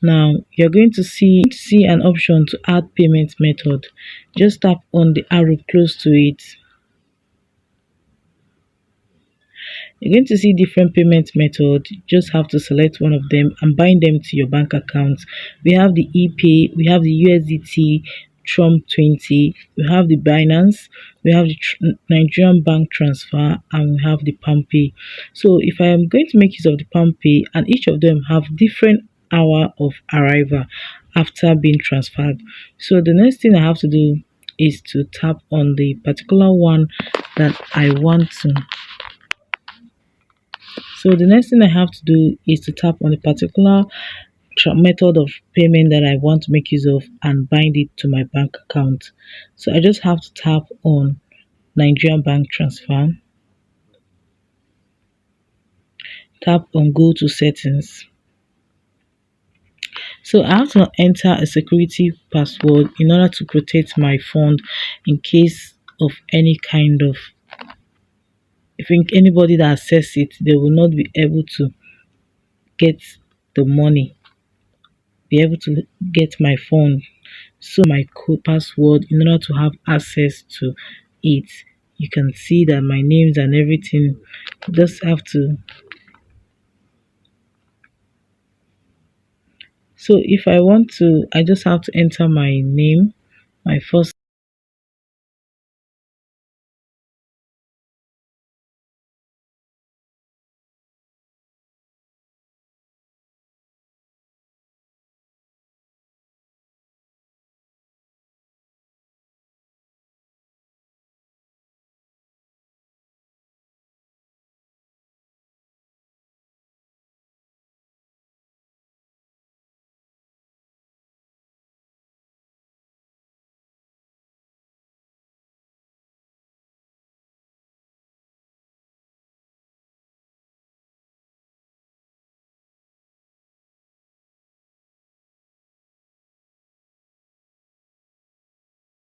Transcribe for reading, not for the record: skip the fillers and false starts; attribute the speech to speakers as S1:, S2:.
S1: Now you're going to see an option to add payment method. Just tap on the arrow close to it. You're going to see different payment methods. You just have to select one of them and bind them to your bank account. We have the ePay, we have the USDT, Trump 20, we have the Binance, we have the Nigerian bank transfer, and we have the PalmPay. So if I am going to make use of the PalmPay, and each of them have different hour of arrival after being transferred. So the next thing I have to do is to tap on the particular one that I want to. So the next thing I have to do is to tap on the particular method of payment that I want to make use of and bind it to my bank account. So I just have to tap on Nigerian bank transfer, tap on go to settings. So I have to enter a security password in order to protect my fund in case of any kind of, if anybody that access it, they will not be able to get the money, be able to get my phone. So my code password in order to have access to it. You can see that my names and everything. Just have to. So if I want to, I just have to enter my name, my first